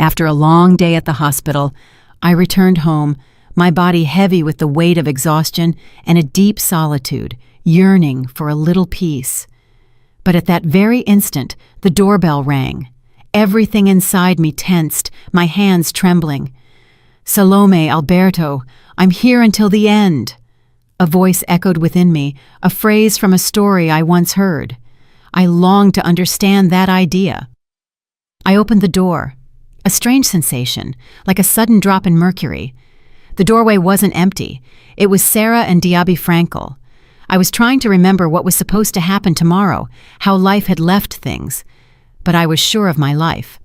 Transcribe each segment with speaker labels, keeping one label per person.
Speaker 1: After a long day at the hospital, I returned home, my body heavy with the weight of exhaustion and a deep solitude, yearning for a little peace. But at that very instant, the doorbell rang. Everything inside me tensed, my hands trembling. "Salome, Alberto, I'm here until the end." A voice echoed within me, a phrase from a story I once heard. I longed to understand that idea. I opened the door. A strange sensation, like a sudden drop in mercury. The doorway wasn't empty. It was Sarah and Diaby Frankel. I was trying to remember what was supposed to happen tomorrow, how life had left things. But I was sure of my life.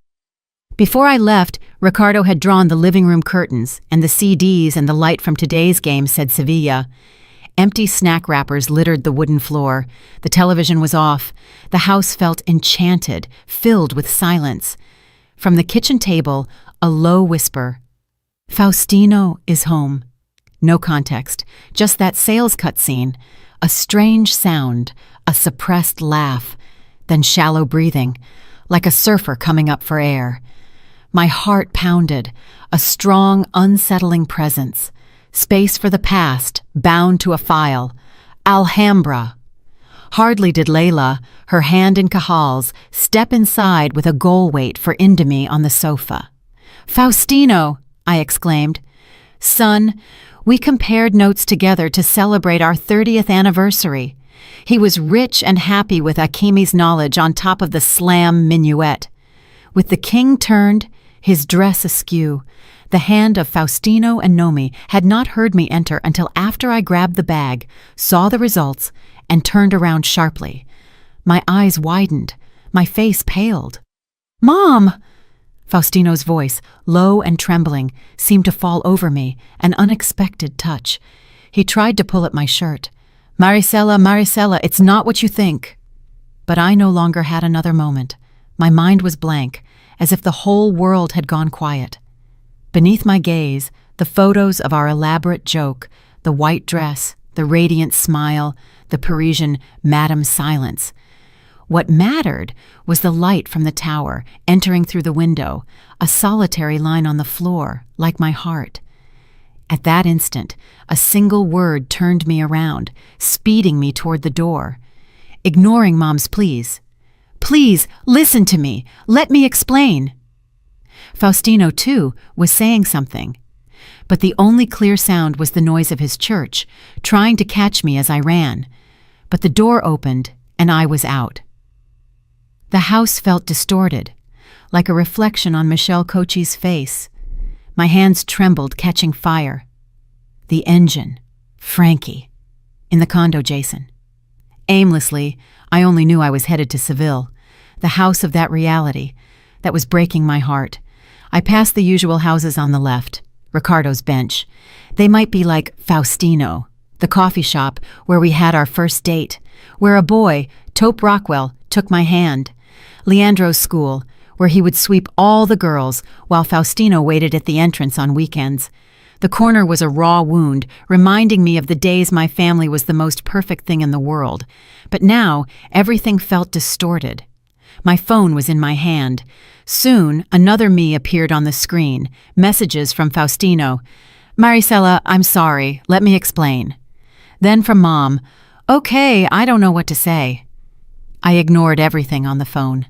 Speaker 1: Before I left, Ricardo had drawn the living room curtains, and the CDs and the light from today's game said Sevilla. Empty snack wrappers littered the wooden floor. The television was off. The house felt enchanted, filled with silence. From the kitchen table, a low whisper. "Faustino is home." No context, just that sales cutscene. A strange sound, a suppressed laugh, then shallow breathing, like a surfer coming up for air. My heart pounded, a strong, unsettling presence. Space for the past, bound to a file. Alhambra. Hardly did Layla, her hand in Cajal's, step inside with a goal weight for Indomie on the sofa. "Faustino!" I exclaimed. "Son, we compared notes together to celebrate our 30th anniversary." He was rich and happy with Akimi's knowledge on top of the slam minuet. With the king turned, his dress askew, the hand of Faustino and Nomi had not heard me enter until after I grabbed the bag, saw the results, and turned around sharply. My eyes widened, my face paled. "Mom!" Faustino's voice, low and trembling, seemed to fall over me, an unexpected touch. He tried to pull at my shirt. "Maricela, Maricela, it's not what you think." But I no longer had another moment. My mind was blank, as if the whole world had gone quiet. Beneath my gaze, the photos of our elaborate joke, the white dress, the radiant smile, the Parisian Madame Silence. What mattered was the light from the tower, entering through the window, a solitary line on the floor, like my heart. At that instant, a single word turned me around, speeding me toward the door. Ignoring Mom's pleas. "Please, listen to me. Let me explain." Faustino, too, was saying something. But the only clear sound was the noise of his church, trying to catch me as I ran. But the door opened, and I was out. The house felt distorted, like a reflection on Michelle Cochi's face. My hands trembled, catching fire. The engine. Frankie. In the condo, Jason. Aimlessly, I only knew I was headed to Seville, the house of that reality that was breaking my heart. I passed the usual houses on the left, Ricardo's bench. They might be like Faustino, the coffee shop where we had our first date, where a boy, Tope Rockwell, took my hand. Leandro's school, where he would sweep all the girls while Faustino waited at the entrance on weekends. The corner was a raw wound, reminding me of the days my family was the most perfect thing in the world. But now, everything felt distorted. My phone was in my hand. Soon, another me appeared on the screen, messages from Faustino. "Maricela, I'm sorry. Let me explain." Then from Mom, "Okay, I don't know what to say." I ignored everything on the phone.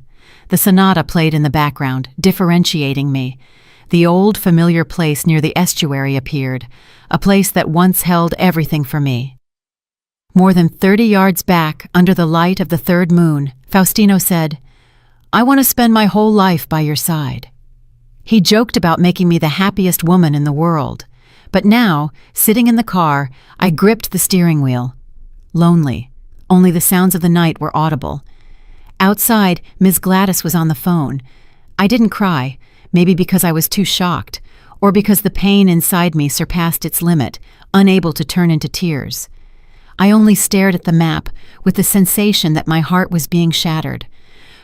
Speaker 1: The sonata played in the background, differentiating me. The old, familiar place near the estuary appeared, a place that once held everything for me. More than 30 yards back, under the light of the third moon, Faustino said, "I want to spend my whole life by your side." He joked about making me the happiest woman in the world. But now, sitting in the car, I gripped the steering wheel. Lonely. Only the sounds of the night were audible. Outside, Ms. Gladys was on the phone. I didn't cry, maybe because I was too shocked, or because the pain inside me surpassed its limit, unable to turn into tears. I only stared at the map, with the sensation that my heart was being shattered.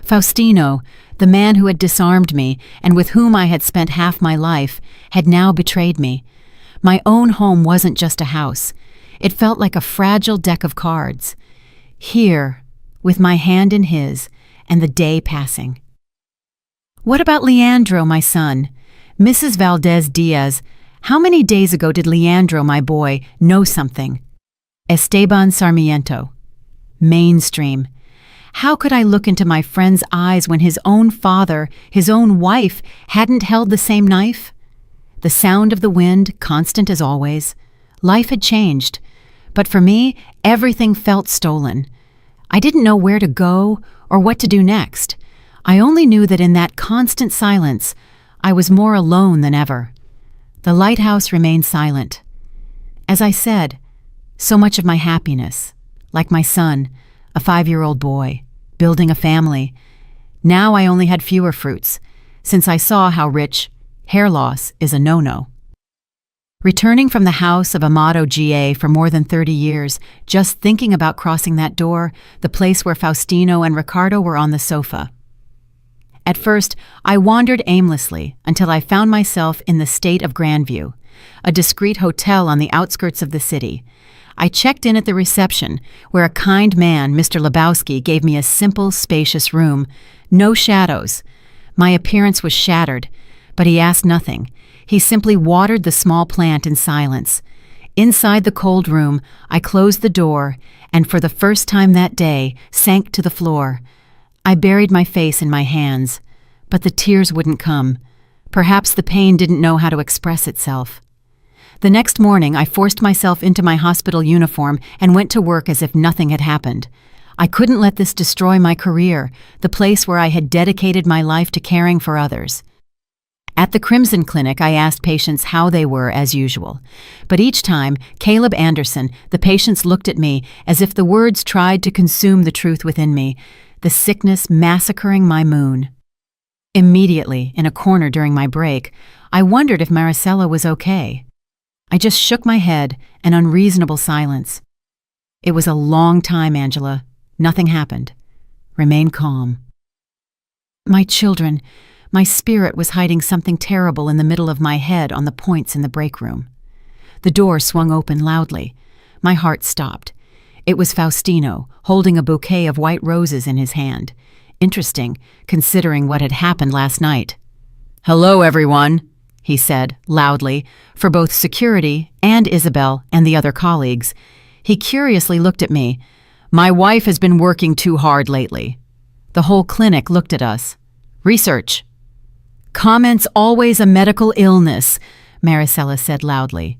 Speaker 1: Faustino, the man who had disarmed me and with whom I had spent half my life, had now betrayed me. My own home wasn't just a house. It felt like a fragile deck of cards. Here, with my hand in his, and the day passing. What about Leandro, my son? Mrs. Valdez Diaz, how many days ago did Leandro, my boy, know something? Esteban Sarmiento. Mainstream. How could I look into my friend's eyes when his own father, his own wife, hadn't held the same knife? The sound of the wind, constant as always. Life had changed. But for me, everything felt stolen. I didn't know where to go or what to do next. I only knew that in that constant silence, I was more alone than ever. The lighthouse remained silent. As I said, so much of my happiness, like my son, a 5-year-old boy, building a family. Now I only had fewer fruits, since I saw how rich hair loss is a no-no. Returning from the house of Amado G.A. for more than 30 years, just thinking about crossing that door, the place where Faustino and Ricardo were on the sofa. At first, I wandered aimlessly until I found myself in the State of Grandview, a discreet hotel on the outskirts of the city. I checked in at the reception, where a kind man, Mr. Lebowski, gave me a simple, spacious room. No shadows. My appearance was shattered, but he asked nothing. He simply watered the small plant in silence. Inside the cold room, I closed the door and, for the first time that day, sank to the floor. I buried my face in my hands, but the tears wouldn't come. Perhaps the pain didn't know how to express itself. The next morning, I forced myself into my hospital uniform and went to work as if nothing had happened. I couldn't let this destroy my career, the place where I had dedicated my life to caring for others. At the Crimson Clinic, I asked patients how they were as usual. But each time, Caleb Anderson, the patients looked at me as if the words tried to consume the truth within me, the sickness massacring my moon. Immediately, in a corner during my break, I wondered if Maricela was okay. I just shook my head, an unreasonable silence. It was a long time, Angela. Nothing happened. Remain calm. My children, my spirit was hiding something terrible in the middle of my head on the points in the break room. The door swung open loudly. My heart stopped. It was Faustino, holding a bouquet of white roses in his hand. Interesting, considering what had happened last night. "Hello, everyone," he said, loudly, for both security and Isabel and the other colleagues. He curiously looked at me. "My wife has been working too hard lately." The whole clinic looked at us. "Research." "Comments always a medical illness," Maricela said loudly.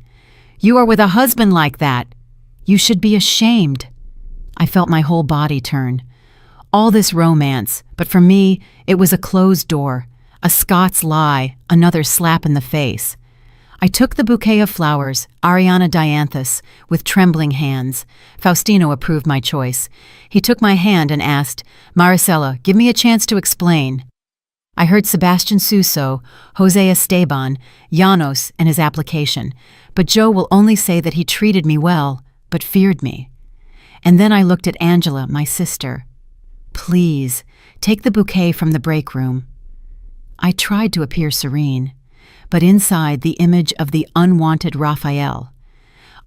Speaker 1: "You are with a husband like that. You should be ashamed." I felt my whole body turn. All this romance, but for me, it was a closed door, a Scots lie, another slap in the face. I took the bouquet of flowers, Ariana dianthus, with trembling hands. Faustino approved my choice. He took my hand and asked, "Maricela, give me a chance to explain." I heard Sebastian Suso, Jose Esteban, Llanos, and his application, but Joe will only say that he treated me well, but feared me. And then I looked at Angela, my sister. "Please, take the bouquet from the break room." I tried to appear serene, but inside the image of the unwanted Raphael.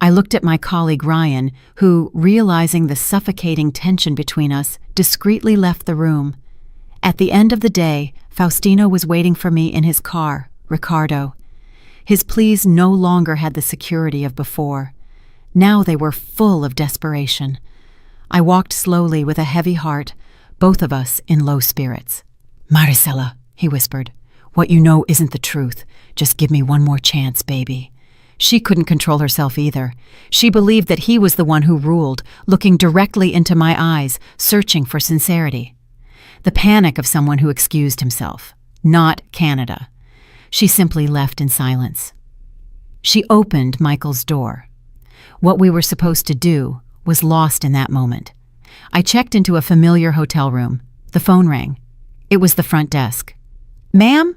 Speaker 1: I looked at my colleague Ryan, who, realizing the suffocating tension between us, discreetly left the room. At the end of the day, Faustino was waiting for me in his car, Ricardo. His pleas no longer had the security of before. Now they were full of desperation. I walked slowly with a heavy heart, both of us in low spirits. "Maricela," he whispered, "what you know isn't the truth. Just give me one more chance, baby." She couldn't control herself either. She believed that he was the one who ruled, looking directly into my eyes, searching for sincerity. The panic of someone who excused himself, not Canada. She simply left in silence. She opened Michael's door. What we were supposed to do was lost in that moment. I checked into a familiar hotel room. The phone rang. It was the front desk. "Ma'am?"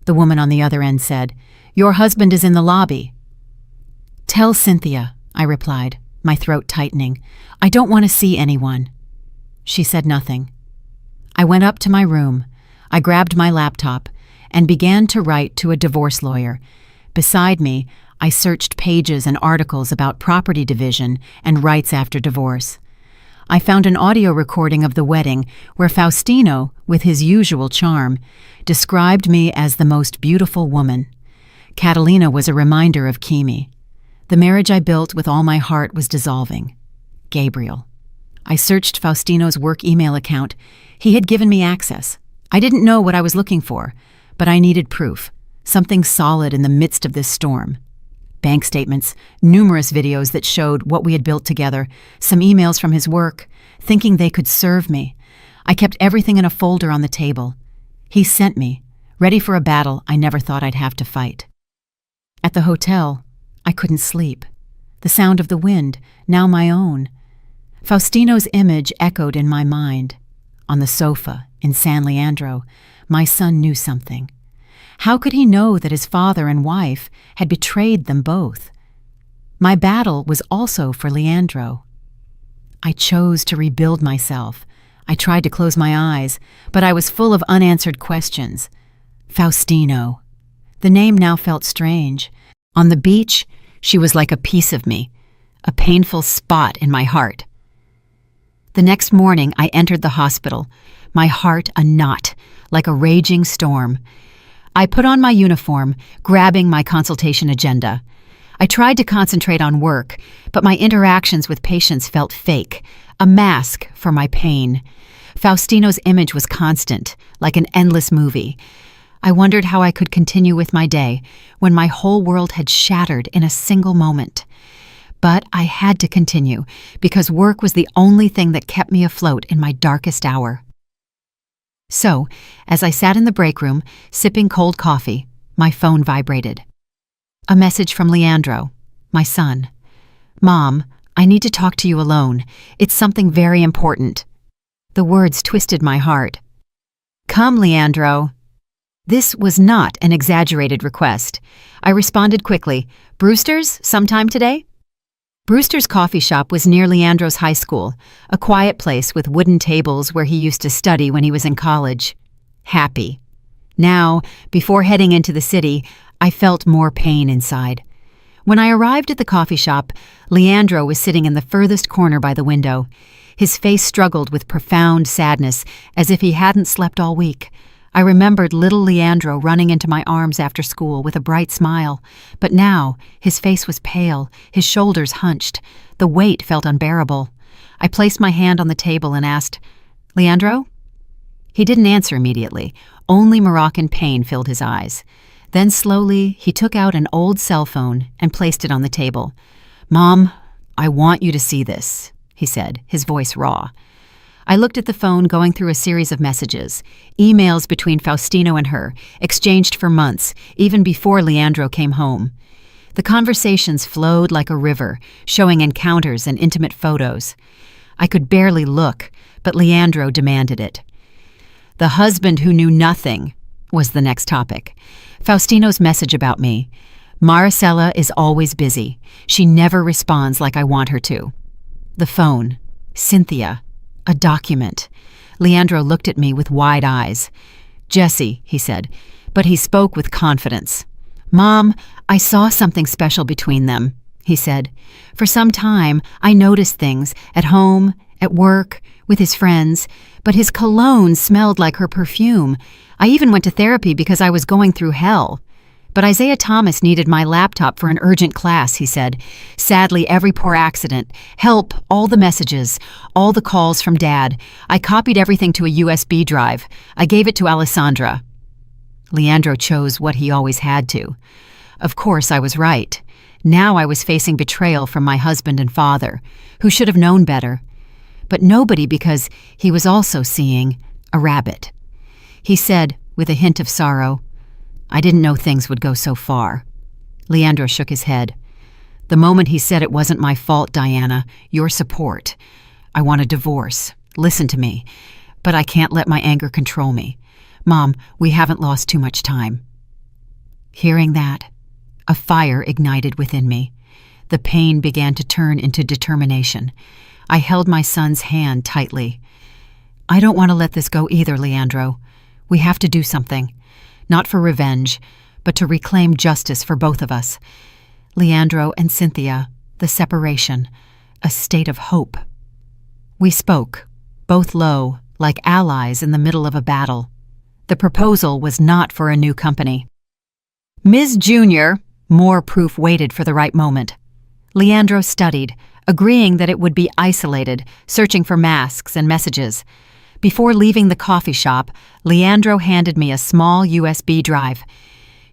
Speaker 1: the woman on the other end said. "Your husband is in the lobby." "Tell Cynthia," I replied, my throat tightening. "I don't want to see anyone." She said nothing. I went up to my room. I grabbed my laptop and began to write to a divorce lawyer. Beside me, I searched pages and articles about property division and rights after divorce. I found an audio recording of the wedding where Faustino, with his usual charm, described me as the most beautiful woman. Catalina was a reminder of Kimi. The marriage I built with all my heart was dissolving. Gabriel. I searched Faustino's work email account. He had given me access. I didn't know what I was looking for, but I needed proof, something solid in the midst of this storm. Bank statements, numerous videos that showed what we had built together, some emails from his work, thinking they could serve me. I kept everything in a folder on the table. He sent me, ready for a battle I never thought I'd have to fight. At the hotel, I couldn't sleep. The sound of the wind, now my own. Faustino's image echoed in my mind. On the sofa, in San Leandro, my son knew something. How could he know that his father and wife had betrayed them both? My battle was also for Leandro. I chose to rebuild myself. I tried to close my eyes, but I was full of unanswered questions. Faustino. The name now felt strange. On the beach, she was like a piece of me, a painful spot in my heart. The next morning, I entered the hospital, my heart a knot, like a raging storm. I put on my uniform, grabbing my consultation agenda. I tried to concentrate on work, but my interactions with patients felt fake, a mask for my pain. Faustino's image was constant, like an endless movie. I wondered how I could continue with my day when my whole world had shattered in a single moment. But I had to continue, because work was the only thing that kept me afloat in my darkest hour. So, as I sat in the break room, sipping cold coffee, my phone vibrated. A message from Leandro, my son. "Mom, I need to talk to you alone. It's something very important." The words twisted my heart. "Come, Leandro." This was not an exaggerated request. I responded quickly, "Brewster's, sometime today?" Brewster's coffee shop was near Leandro's high school, a quiet place with wooden tables where he used to study when he was in college. Happy. Now, before heading into the city, I felt more pain inside. When I arrived at the coffee shop, Leandro was sitting in the furthest corner by the window. His face struggled with profound sadness, as if he hadn't slept all week. I remembered little Leandro running into my arms after school with a bright smile, but now his face was pale, his shoulders hunched. The weight felt unbearable. I placed my hand on the table and asked, "Leandro?" He didn't answer immediately. Only Moroccan pain filled his eyes. Then slowly, he took out an old cell phone and placed it on the table. "Mom, I want you to see this," he said, his voice raw. I looked at the phone, going through a series of messages, emails between Faustino and her, exchanged for months, even before Leandro came home. The conversations flowed like a river, showing encounters and intimate photos. I could barely look, but Leandro demanded it. The husband who knew nothing was the next topic. Faustino's message about me. "Maricela is always busy. She never responds like I want her to." The phone. Cynthia. A document. Leandro looked at me with wide eyes. "Jesse," he said, but he spoke with confidence. "Mom, I saw something special between them," he said. "For some time, I noticed things, at home, at work, with his friends, but his cologne smelled like her perfume. I even went to therapy because I was going through hell. But Isaiah Thomas needed my laptop for an urgent class," he said. "Sadly, every poor accident. Help, all the messages, all the calls from Dad. I copied everything to a USB drive. I gave it to Alessandra." Leandro chose what he always had to. Of course, I was right. Now I was facing betrayal from my husband and father, who should have known better. But nobody, because he was also seeing a rabbit. He said, with a hint of sorrow, "I didn't know things would go so far." Leandro shook his head. "The moment he said it wasn't my fault, Diana, your support. I want a divorce. Listen to me. But I can't let my anger control me. Mom, we haven't lost too much time." Hearing that, a fire ignited within me. The pain began to turn into determination. I held my son's hand tightly. "I don't want to let this go either, Leandro. We have to do something. Not for revenge, but to reclaim justice for both of us. Leandro and Cynthia, the separation, a state of hope." We spoke, both low, like allies in the middle of a battle. The proposal was not for a new company. Ms. Junior, more proof waited for the right moment. Leandro studied, agreeing that it would be isolated, searching for masks and messages. Before leaving the coffee shop, Leandro handed me a small USB drive.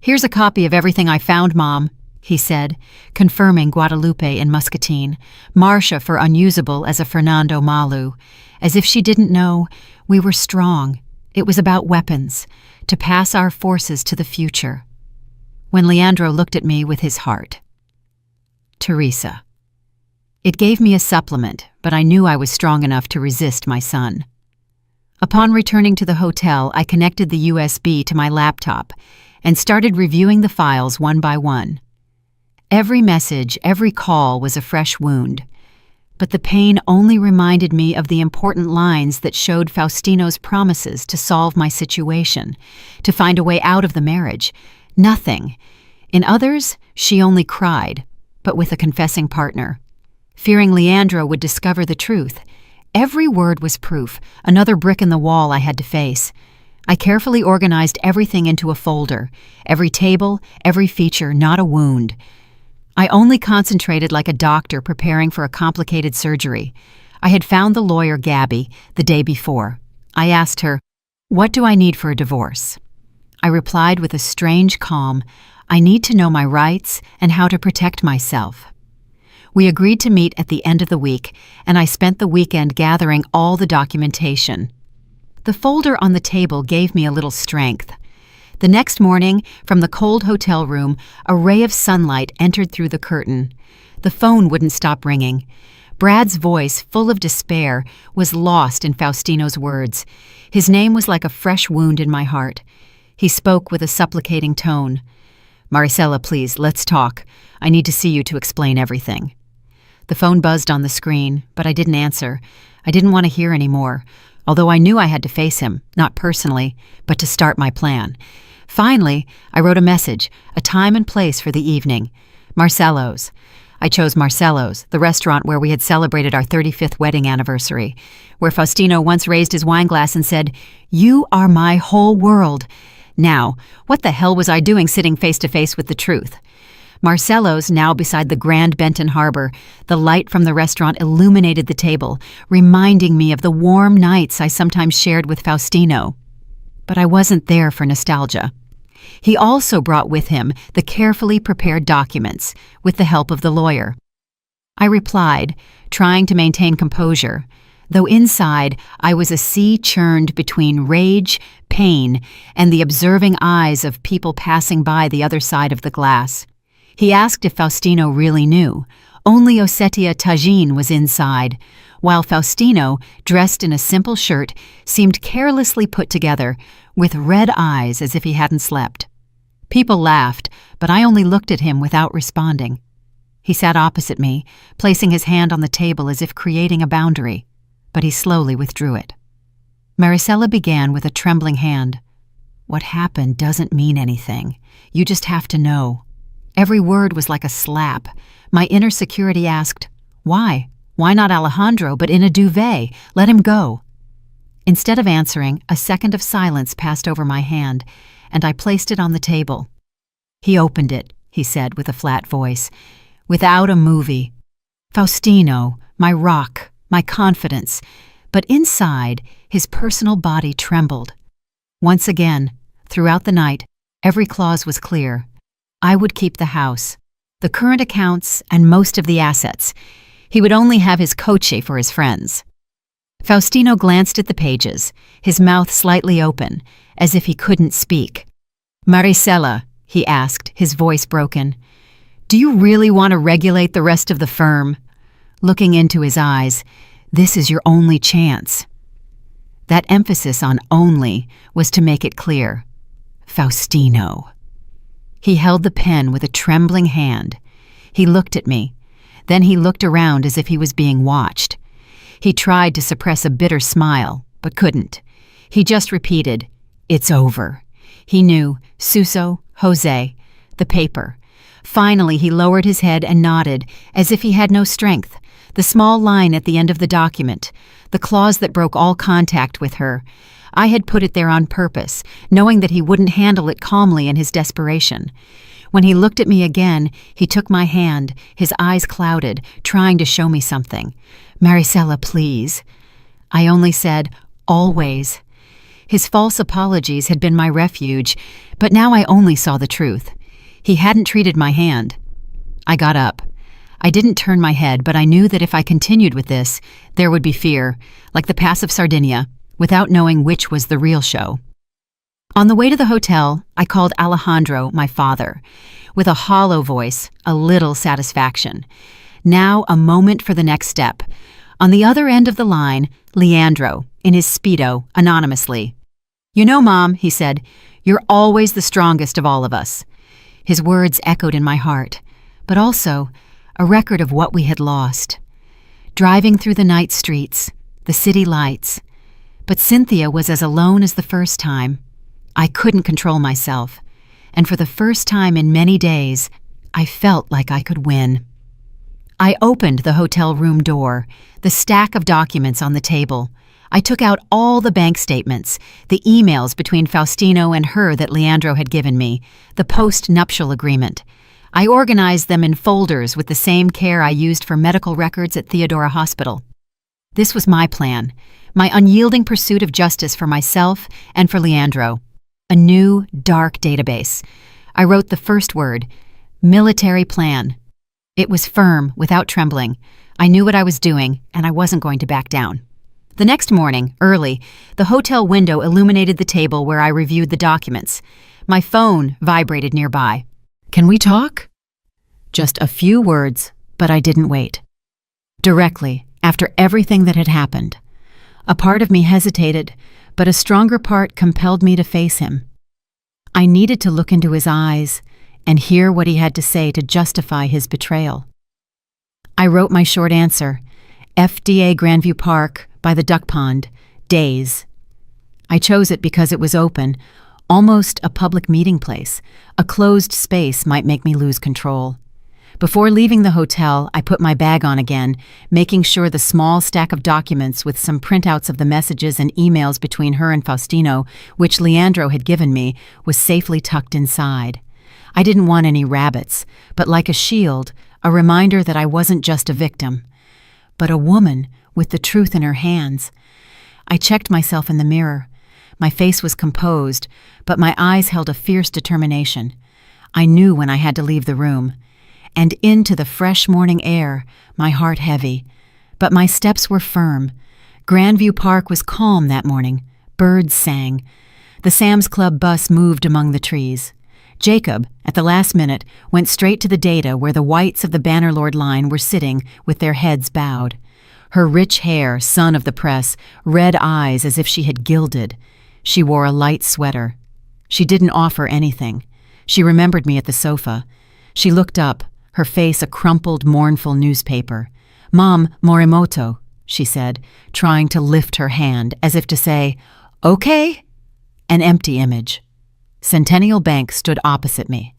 Speaker 1: "Here's a copy of everything I found, Mom," he said, confirming Guadalupe in Muscatine, Marcia for unusable as a Fernando Malu. As if she didn't know, we were strong. It was about weapons, to pass our forces to the future. When Leandro looked at me with his heart. Teresa. It gave me a supplement, but I knew I was strong enough to resist my son. Upon returning to the hotel, I connected the USB to my laptop and started reviewing the files one by one. Every message, every call was a fresh wound, but the pain only reminded me of the important lines that showed Faustino's promises to solve my situation, to find a way out of the marriage. Nothing. In others, she only cried, but with a confessing partner. Fearing Leandro would discover the truth, every word was proof, another brick in the wall I had to face. I carefully organized everything into a folder, every table, every feature, not a wound. I only concentrated like a doctor preparing for a complicated surgery. I had found the lawyer Gabby the day before. I asked her, "What do I need for a divorce?" I replied with a strange calm, "I need to know my rights and how to protect myself." We agreed to meet at the end of the week, and I spent the weekend gathering all the documentation. The folder on the table gave me a little strength. The next morning, from the cold hotel room, a ray of sunlight entered through the curtain. The phone wouldn't stop ringing. Brad's voice, full of despair, was lost in Faustino's words. His name was like a fresh wound in my heart. He spoke with a supplicating tone. "Maricela, please, let's talk. I need to see you to explain everything." The phone buzzed on the screen, but I didn't answer. I didn't want to hear any more, although I knew I had to face him, not personally, but to start my plan. Finally, I wrote a message, a time and place for the evening. Marcelo's. I chose Marcelo's, the restaurant where we had celebrated our 35th wedding anniversary, where Faustino once raised his wineglass and said, "You are my whole world." Now, what the hell was I doing sitting face to face with the truth? Marcelo's, now beside the Grand Benton Harbor, the light from the restaurant illuminated the table, reminding me of the warm nights I sometimes shared with Faustino. But I wasn't there for nostalgia. He also brought with him the carefully prepared documents, with the help of the lawyer. I replied, trying to maintain composure, though inside I was a sea churned between rage, pain, and the observing eyes of people passing by the other side of the glass. He asked if Faustino really knew. Only Ossetia Tajin was inside, while Faustino, dressed in a simple shirt, seemed carelessly put together, with red eyes as if he hadn't slept. People laughed, but I only looked at him without responding. He sat opposite me, placing his hand on the table as if creating a boundary, but he slowly withdrew it. Maricela began with a trembling hand. "What happened doesn't mean anything. You just have to know." Every word was like a slap. My inner security asked, "Why? Why not Alejandro, but in a duvet? Let him go." Instead of answering, a second of silence passed over my hand, and I placed it on the table. "He opened it," he said with a flat voice, "without a movie. Faustino, my rock, my confidence." But inside, his personal body trembled. Once again, throughout the night, every clause was clear. I would keep the house, the current accounts, and most of the assets. He would only have his coche for his friends. Faustino glanced at the pages, his mouth slightly open, as if he couldn't speak. "Maricela," he asked, his voice broken, "do you really want to regulate the rest of the firm?" Looking into his eyes, "This is your only chance." That emphasis on only was to make it clear. Faustino. He held the pen with a trembling hand. He looked at me. Then he looked around as if he was being watched. He tried to suppress a bitter smile, but couldn't. He just repeated, "It's over." He knew Suso, Jose, the paper. Finally, he lowered his head and nodded, as if he had no strength. The small line at the end of the document, the clause that broke all contact with her. I had put it there on purpose, knowing that he wouldn't handle it calmly in his desperation. When he looked at me again, he took my hand, his eyes clouded, trying to show me something. "Maricela, please." I only said, "Always." His false apologies had been my refuge, but now I only saw the truth. He hadn't treated my hand. I got up. I didn't turn my head, but I knew that if I continued with this, there would be fear, like the Pass of Sardinia, without knowing which was the real show. On the way to the hotel, I called Alejandro, my father, with a hollow voice, a little satisfaction. Now a moment for the next step. On the other end of the line, Leandro, in his Speedo, anonymously. "You know, Mom," he said, "you're always the strongest of all of us." His words echoed in my heart, but also a record of what we had lost. Driving through the night streets, the city lights. But Cynthia was as alone as the first time. I couldn't control myself, and for the first time in many days, I felt like I could win. I opened the hotel room door, the stack of documents on the table. I took out all the bank statements, the emails between Faustino and her that Leandro had given me, the post-nuptial agreement. I organized them in folders with the same care I used for medical records at Theodora Hospital. This was my plan, my unyielding pursuit of justice for myself and for Leandro. A new, dark database. I wrote the first word, military plan. It was firm, without trembling. I knew what I was doing, and I wasn't going to back down. The next morning, early, the hotel window illuminated the table where I reviewed the documents. My phone vibrated nearby. "Can we talk?" Just a few words, but I didn't wait. Directly, after everything that had happened. A part of me hesitated, but a stronger part compelled me to face him. I needed to look into his eyes and hear what he had to say to justify his betrayal. I wrote my short answer, FDA Grandview Park, by the duck pond, days. I chose it because it was open, almost a public meeting place. A closed space might make me lose control. Before leaving the hotel, I put my bag on again, making sure the small stack of documents with some printouts of the messages and emails between her and Faustino, which Leandro had given me, was safely tucked inside. I didn't want any rabbits, but like a shield, a reminder that I wasn't just a victim, but a woman with the truth in her hands. I checked myself in the mirror. My face was composed, but my eyes held a fierce determination. I knew when I had to leave the room. And into the fresh morning air, my heart heavy. But my steps were firm. Grandview Park was calm that morning. Birds sang. The Sam's Club bus moved among the trees. Jacob, at the last minute, went straight to the data where the whites of the Bannerlord line were sitting with their heads bowed. Her rich hair, sun of the press, red eyes as if she had gilded. She wore a light sweater. She didn't offer anything. She remembered me at the sofa. She looked up, her face a crumpled, mournful newspaper. "Mom, Morimoto," she said, trying to lift her hand as if to say, "Okay." An empty image. Centennial Bank stood opposite me.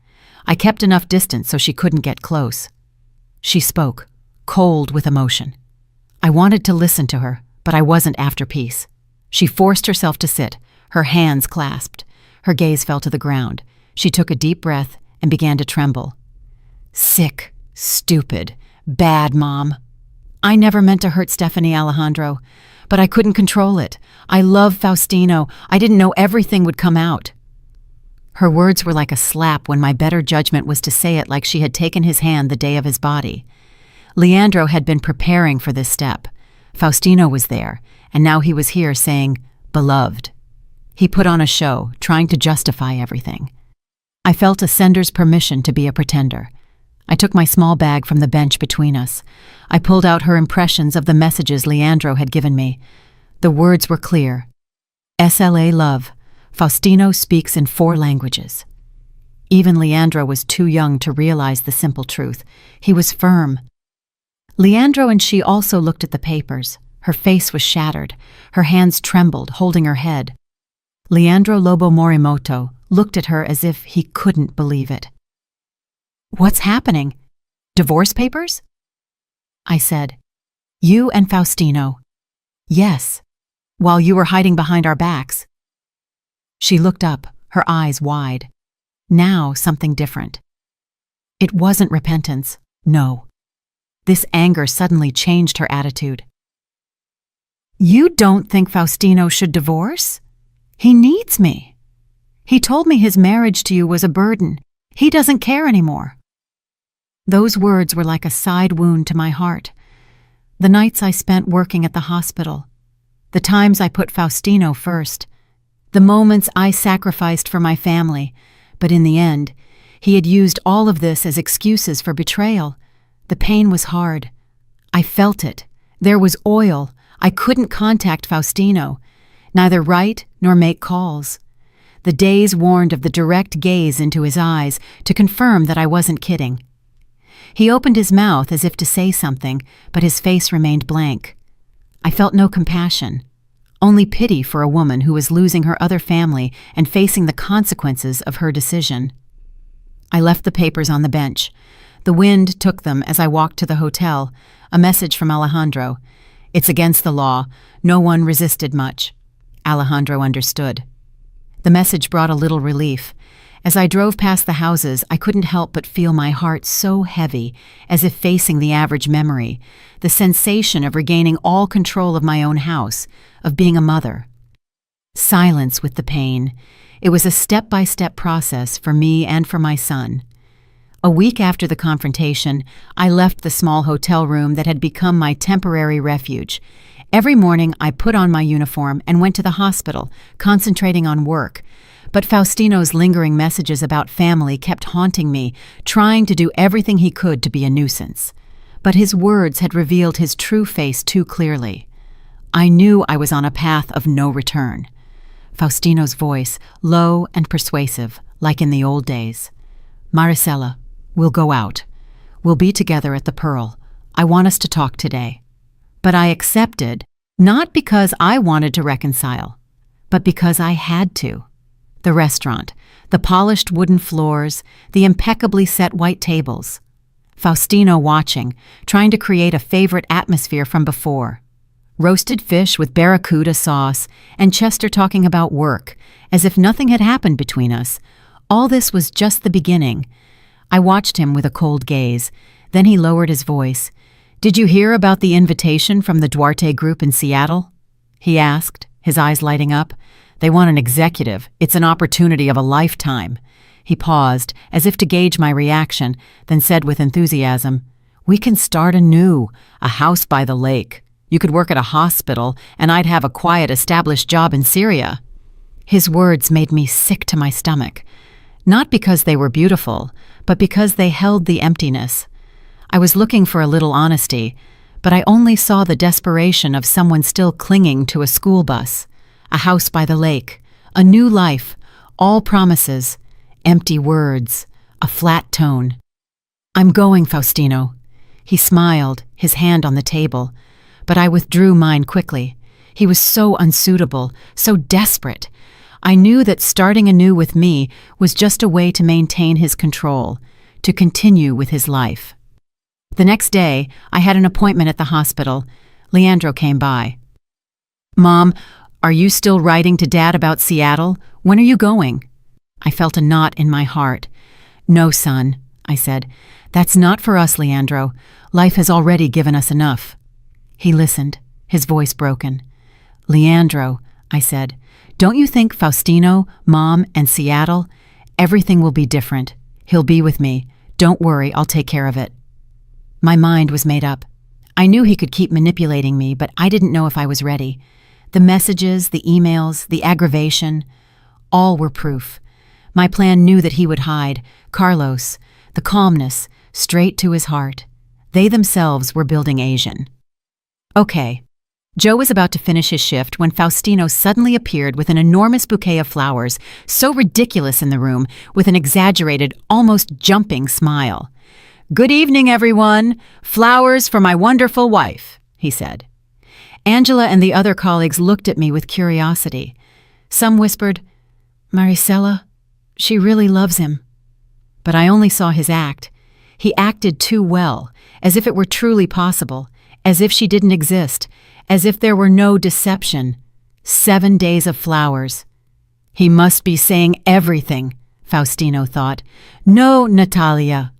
Speaker 1: I kept enough distance so she couldn't get close. She spoke, cold with emotion. I wanted to listen to her, but I wasn't after peace. She forced herself to sit, her hands clasped. Her gaze fell to the ground. She took a deep breath and began to tremble. "Sick, stupid, bad, Mom. I never meant to hurt Stephanie, Alejandro, but I couldn't control it. I love Faustino. I didn't know everything would come out." Her words were like a slap when my better judgment was to say it like she had taken his hand the day of his body. Leandro had been preparing for this step. Faustino was there, and now he was here saying, "Beloved." He put on a show, trying to justify everything. I felt a sender's permission to be a pretender. I took my small bag from the bench between us. I pulled out her impressions of the messages Leandro had given me. The words were clear. SLA love. Faustino speaks in 4 languages. Even Leandro was too young to realize the simple truth. He was firm. Leandro and she also looked at the papers. Her face was shattered. Her hands trembled, holding her head. Leandro Lobo Morimoto looked at her as if he couldn't believe it. "What's happening? Divorce papers?" I said, You and Faustino. Yes, while you were hiding behind our backs. She looked up, her eyes wide. Now something different. It wasn't repentance, no. This anger suddenly changed her attitude. You don't think Faustino should divorce? He needs me. He told me his marriage to you was a burden. He doesn't care anymore. Those words were like a side wound to my heart. The nights I spent working at the hospital, the times I put Faustino first, the moments I sacrificed for my family, but in the end, he had used all of this as excuses for betrayal. The pain was hard. I felt it. There was oil. I couldn't contact Faustino, neither write nor make calls. The days warned of the direct gaze into his eyes to confirm that I wasn't kidding. He opened his mouth as if to say something, but his face remained blank. I felt no compassion, only pity for a woman who was losing her other family and facing the consequences of her decision. I left the papers on the bench. The wind took them as I walked to the hotel, a message from Alejandro. It's against the law. No one resisted much. Alejandro understood. The message brought a little relief. As I drove past the houses, I couldn't help but feel my heart so heavy, as if facing the average memory, the sensation of regaining all control of my own house, of being a mother. Silence with the pain. It was a step-by-step process for me and for my son. A week after the confrontation, I left the small hotel room that had become my temporary refuge. Every morning, I put on my uniform and went to the hospital, concentrating on work. But Faustino's lingering messages about family kept haunting me, trying to do everything he could to be a nuisance. But his words had revealed his true face too clearly. I knew I was on a path of no return. Faustino's voice, low and persuasive, like in the old days. Maricela, we'll go out. We'll be together at the Pearl. I want us to talk today. But I accepted, not because I wanted to reconcile, but because I had to. The restaurant, the polished wooden floors, the impeccably set white tables. Faustino watching, trying to create a favorite atmosphere from before. Roasted fish with barracuda sauce, and Chester talking about work, as if nothing had happened between us. All this was just the beginning. I watched him with a cold gaze. Then he lowered his voice. Did you hear about the invitation from the Duarte group in Seattle? He asked, his eyes lighting up. They want an executive. It's an opportunity of a lifetime. He paused, as if to gauge my reaction, then said with enthusiasm, We can start anew, a house by the lake. You could work at a hospital, and I'd have a quiet, established job in Syria. His words made me sick to my stomach. Not because they were beautiful, but because they held the emptiness. I was looking for a little honesty, but I only saw the desperation of someone still clinging to a school bus. A house by the lake, a new life, all promises, empty words, a flat tone. I'm going, Faustino. He smiled, his hand on the table, but I withdrew mine quickly. He was so unsuitable, so desperate. I knew that starting anew with me was just a way to maintain his control, to continue with his life. The next day, I had an appointment at the hospital. Leandro came by. Mom, are you still writing to Dad about Seattle? When are you going? I felt a knot in my heart. No, son, I said. That's not for us, Leandro. Life has already given us enough. He listened, his voice broken. Leandro, I said, don't you think Faustino, Mom, and Seattle? Everything will be different. He'll be with me. Don't worry, I'll take care of it. My mind was made up. I knew he could keep manipulating me, but I didn't know if I was ready. The messages, the emails, the aggravation, all were proof. My plan knew that he would hide. Carlos, the calmness, straight to his heart. They themselves were building Asian. Okay. Joe was about to finish his shift when Faustino suddenly appeared with an enormous bouquet of flowers, so ridiculous in the room, with an exaggerated, almost jumping smile. Good evening, everyone. Flowers for my wonderful wife, he said. Angela and the other colleagues looked at me with curiosity. Some whispered, Maricela, she really loves him. But I only saw his act. He acted too well, as if it were truly possible. as if she didn't exist, as if there were no deception. 7 days of flowers. He must be saying everything, Faustino thought. No, Natalia.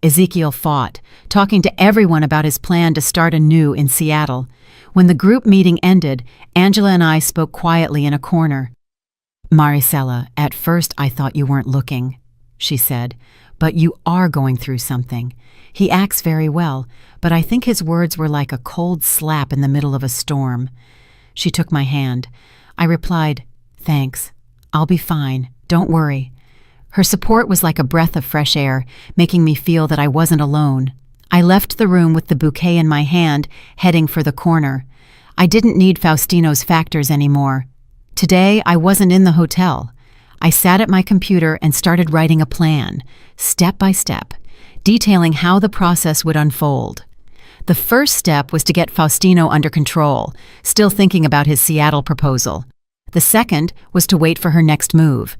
Speaker 1: Ezekiel fought, talking to everyone about his plan to start anew in Seattle. When the group meeting ended, Angela and I spoke quietly in a corner. Maricela, at first I thought you weren't looking, she said, but you are going through something. He acts very well, but I think his words were like a cold slap in the middle of a storm. She took my hand. I replied, "Thanks. I'll be fine. Don't worry." Her support was like a breath of fresh air, making me feel that I wasn't alone. I left the room with the bouquet in my hand, heading for the corner. I didn't need Faustino's factors anymore. Today, I wasn't in the hotel. I sat at my computer and started writing a plan, step by step, detailing how the process would unfold. The first step was to get Faustino under control, still thinking about his Seattle proposal. The second was to wait for her next move.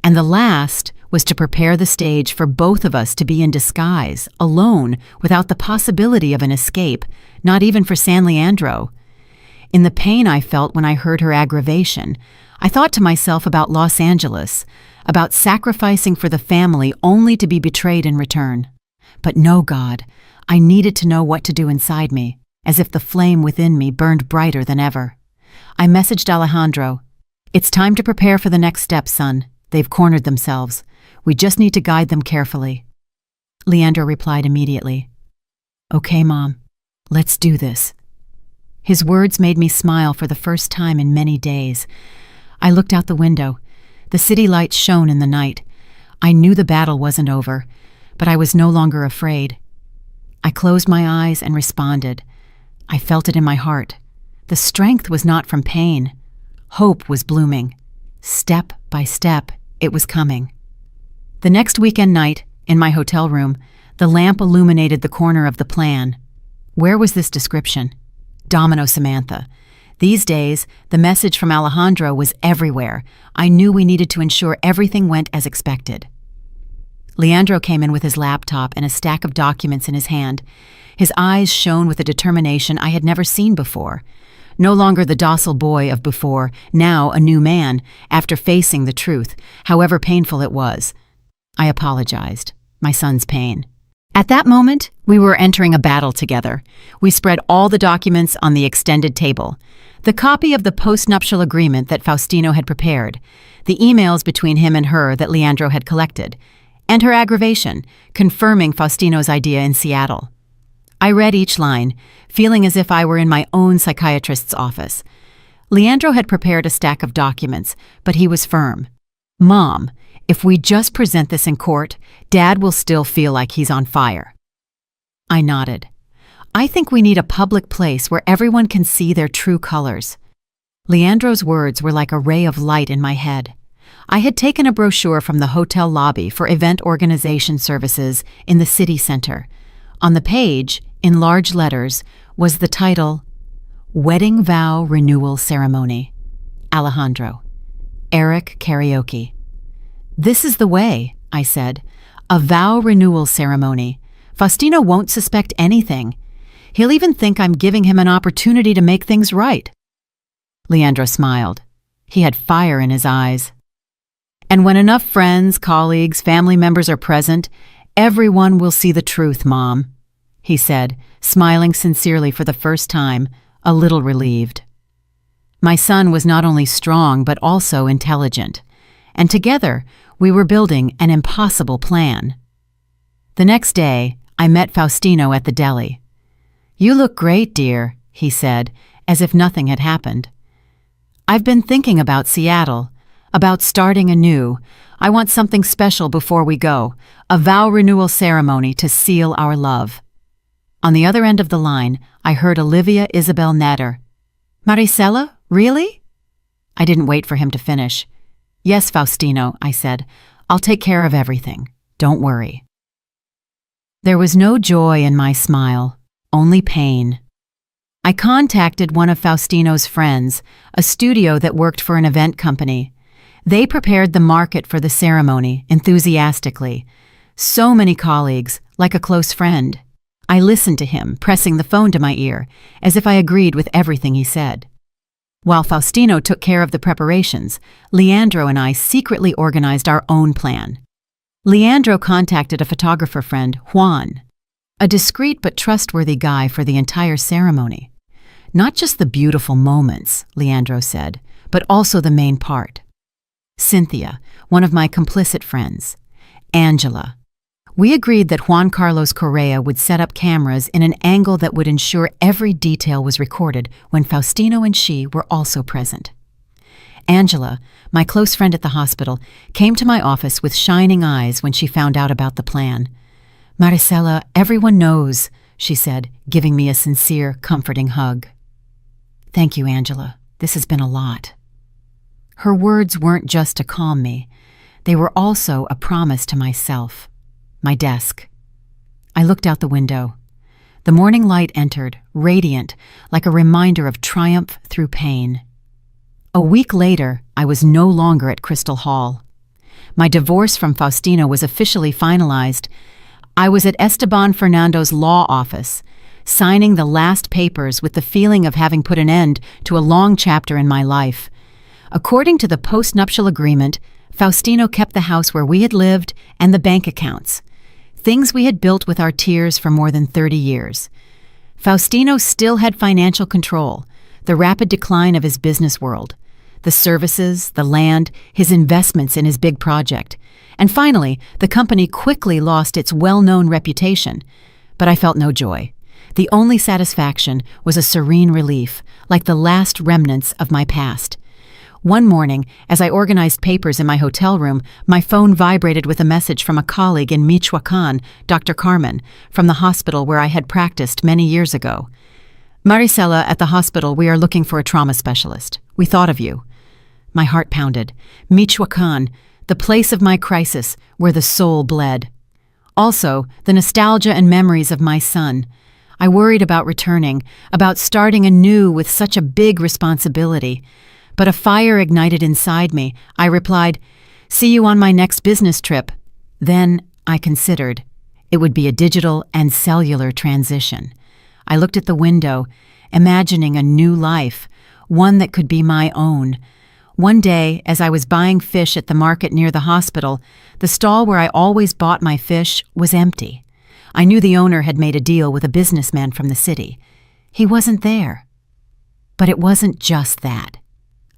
Speaker 1: And the last was to prepare the stage for both of us to be in disguise, alone, without the possibility of an escape, not even for San Leandro. In the pain I felt when I heard her aggravation, I thought to myself about Los Angeles, about sacrificing for the family only to be betrayed in return. But no, God, I needed to know what to do inside me, as if the flame within me burned brighter than ever. I messaged Alejandro. "It's time to prepare for the next step, son. They've cornered themselves. We just need to guide them carefully." Leandro replied immediately. "Okay, Mom. Let's do this." His words made me smile for the first time in many days. I looked out the window. The city lights shone in the night. I knew the battle wasn't over, but I was no longer afraid. I closed my eyes and responded. I felt it in my heart. The strength was not from pain. Hope was blooming. Step by step, it was coming. The next weekend night, in my hotel room, the lamp illuminated the corner of the plan. Where was this description? Domino Samantha. These days, the message from Alejandro was everywhere. I knew we needed to ensure everything went as expected. Leandro came in with his laptop and a stack of documents in his hand. His eyes shone with a determination I had never seen before. No longer the docile boy of before, now a new man, after facing the truth, however painful it was. I apologized. My son's pain. At that moment, we were entering a battle together. We spread all the documents on the extended table. The copy of the postnuptial agreement that Faustino had prepared, the emails between him and her that Leandro had collected, and her aggravation, confirming Faustino's idea in Seattle. I read each line, feeling as if I were in my own psychiatrist's office. Leandro had prepared a stack of documents, but he was firm. "Mom, if we just present this in court, Dad will still feel like he's on fire." I nodded. "I think we need a public place where everyone can see their true colors." Leandro's words were like a ray of light in my head. I had taken a brochure from the hotel lobby for event organization services in the city center. On the page, in large letters, was the title, "Wedding Vow Renewal Ceremony. Alejandro. Eric Karaoke." "This is the way," I said. "A vow renewal ceremony. Faustino won't suspect anything. He'll even think I'm giving him an opportunity to make things right." Leandro smiled. He had fire in his eyes. "And when enough friends, colleagues, family members are present, everyone will see the truth, Mom," he said, smiling sincerely for the first time, a little relieved. My son was not only strong but also intelligent, and together we were building an impossible plan. The next day, I met Faustino at the deli. "You look great, dear," he said, as if nothing had happened. "I've been thinking about Seattle, about starting anew. I want something special before we go, a vow renewal ceremony to seal our love." On the other end of the line, I heard Olivia Isabel natter. "Maricela, really?" I didn't wait for him to finish. "Yes, Faustino," I said. "I'll take care of everything. Don't worry." There was no joy in my smile, only pain. I contacted one of Faustino's friends, a studio that worked for an event company. They prepared the market for the ceremony enthusiastically. So many colleagues, like a close friend. I listened to him, pressing the phone to my ear, as if I agreed with everything he said. While Faustino took care of the preparations, Leandro and I secretly organized our own plan. Leandro contacted a photographer friend, Juan, a discreet but trustworthy guy for the entire ceremony. Not just the beautiful moments, Leandro said, but also the main part. Cynthia, one of my complicit friends. Angela. We agreed that Juan Carlos Correa would set up cameras in an angle that would ensure every detail was recorded when Faustino and she were also present. Angela, my close friend at the hospital, came to my office with shining eyes when she found out about the plan. "Maricela, everyone knows," she said, giving me a sincere, comforting hug. "Thank you, Angela. This has been a lot." Her words weren't just to calm me. They were also a promise to myself. My desk. I looked out the window. The morning light entered, radiant, like a reminder of triumph through pain. A week later, I was no longer at Crystal Hall. My divorce from Faustino was officially finalized. I was at Esteban Fernando's law office, signing the last papers with the feeling of having put an end to a long chapter in my life. According to the post-nuptial agreement, Faustino kept the house where we had lived and the bank accounts, things we had built with our tears for more than 30 years. Faustino still had financial control, the rapid decline of his business world, the services, the land, his investments in his big project. And finally, the company quickly lost its well-known reputation. But I felt no joy. The only satisfaction was a serene relief, like the last remnants of my past. One morning, as I organized papers in my hotel room, my phone vibrated with a message from a colleague in Michoacan, Dr. Carmen, from the hospital where I had practiced many years ago. "Maricela, at the hospital, we are looking for a trauma specialist. We thought of you." My heart pounded. Michoacan, the place of my crisis, where the soul bled. Also, the nostalgia and memories of my son. I worried about returning, about starting anew with such a big responsibility. But a fire ignited inside me. I replied, "See you on my next business trip." Then I considered. It would be a digital and cellular transition. I looked at the window, imagining a new life, one that could be my own. One day, as I was buying fish at the market near the hospital, the stall where I always bought my fish was empty. I knew the owner had made a deal with a businessman from the city. He wasn't there. But it wasn't just that.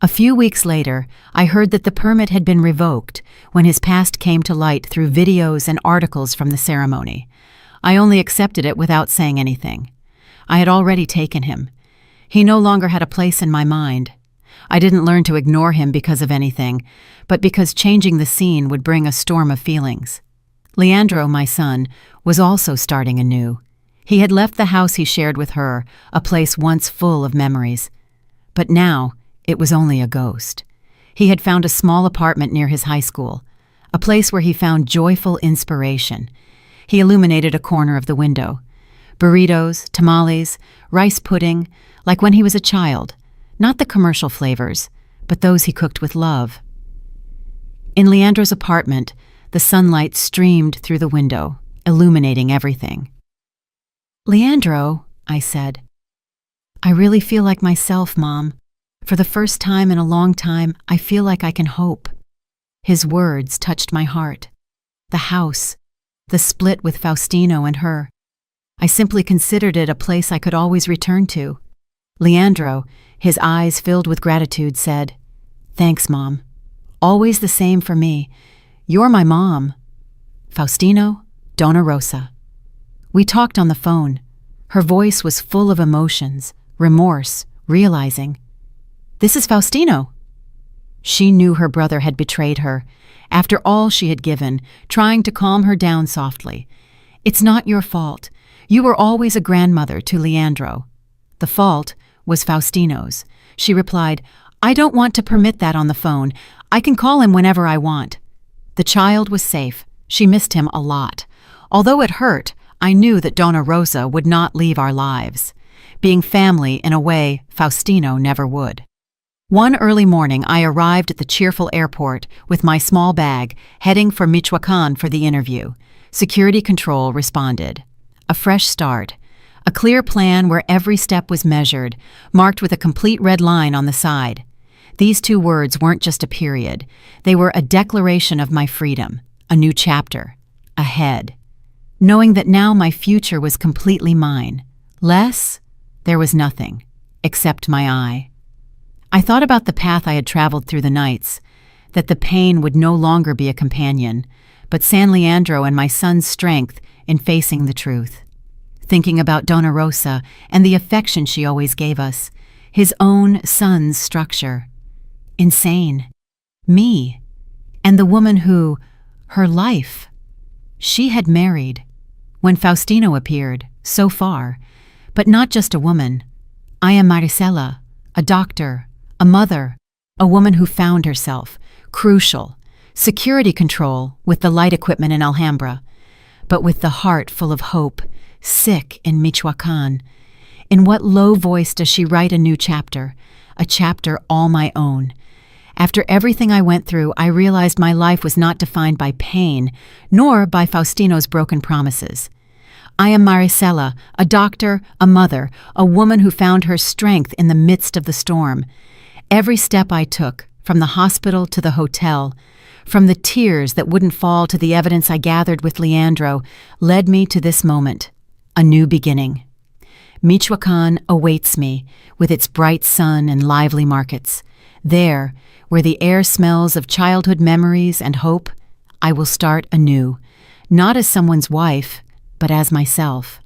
Speaker 1: A few weeks later, I heard that the permit had been revoked when his past came to light through videos and articles from the ceremony. I only accepted it without saying anything. I had already taken him. He no longer had a place in my mind. I didn't learn to ignore him because of anything, but because changing the scene would bring a storm of feelings. Leandro, my son, was also starting anew. He had left the house he shared with her, a place once full of memories. But now, it was only a ghost. He had found a small apartment near his high school, a place where he found joyful inspiration. He illuminated a corner of the window. Burritos, tamales, rice pudding, like when he was a child. Not the commercial flavors, but those he cooked with love. In Leandro's apartment, the sunlight streamed through the window, illuminating everything. "Leandro," I said, "I really feel like myself, Mom. For the first time in a long time, I feel like I can hope." His words touched my heart. The house, the split with Faustino and her. I simply considered it a place I could always return to. Leandro, his eyes filled with gratitude, said, "Thanks, Mom. Always the same for me. You're my mom." Faustino, Donna Rosa. We talked on the phone. Her voice was full of emotions, remorse, realizing, "This is Faustino." She knew her brother had betrayed her, after all she had given, trying to calm her down softly. "It's not your fault. You were always a grandmother to Leandro." The fault was Faustino's. She replied, "I don't want to permit that on the phone. I can call him whenever I want." The child was safe. She missed him a lot. Although it hurt, I knew that Donna Rosa would not leave our lives, being family in a way Faustino never would. One early morning, I arrived at the cheerful airport with my small bag, heading for Michoacan for the interview. Security control responded. a fresh start, a clear plan where every step was measured, marked with a complete red line on the side. These 2 words weren't just a period. They were a declaration of my freedom, a new chapter, ahead. Knowing that now my future was completely mine. Less, there was nothing, except my eye. I thought about the path I had traveled through the nights, that the pain would no longer be a companion, but San Leandro and my son's strength in facing the truth. Thinking about Donna Rosa and the affection she always gave us, his own son's structure. Insane. Me. And the woman who, her life. She had married. When Faustino appeared, so far. But not just a woman. I am Maricela, a doctor, a mother, a woman who found herself, crucial, security control with the light equipment in Alhambra, but with the heart full of hope, sick in Michoacan. In what low voice does she write a new chapter, a chapter all my own? After everything I went through, I realized my life was not defined by pain, nor by Faustino's broken promises. I am Maricela, a doctor, a mother, a woman who found her strength in the midst of the storm. Every step I took, from the hospital to the hotel, from the tears that wouldn't fall to the evidence I gathered with Leandro, led me to this moment, a new beginning. Michoacan awaits me, with its bright sun and lively markets. There, where the air smells of childhood memories and hope, I will start anew, not as someone's wife, but as myself.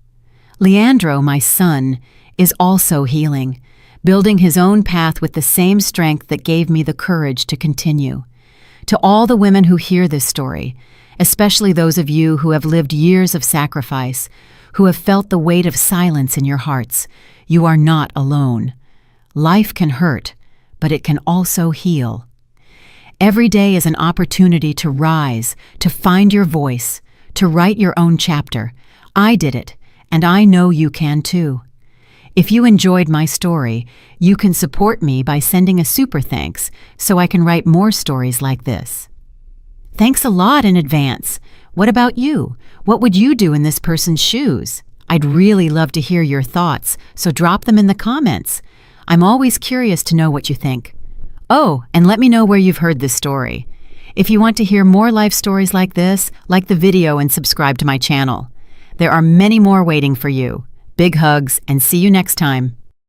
Speaker 1: Leandro, my son, is also healing, building his own path with the same strength that gave me the courage to continue. To all the women who hear this story, especially those of you who have lived years of sacrifice, who have felt the weight of silence in your hearts, you are not alone. Life can hurt, but it can also heal. Every day is an opportunity to rise, to find your voice, to write your own chapter. I did it, and I know you can too. If you enjoyed my story, you can support me by sending a super thanks so I can write more stories like this. Thanks a lot in advance. What about you? What would you do in this person's shoes? I'd really love to hear your thoughts, so drop them in the comments. I'm always curious to know what you think. Oh, and let me know where you've heard this story. If you want to hear more life stories like this, like the video and subscribe to my channel. There are many more waiting for you. Big hugs, and see you next time.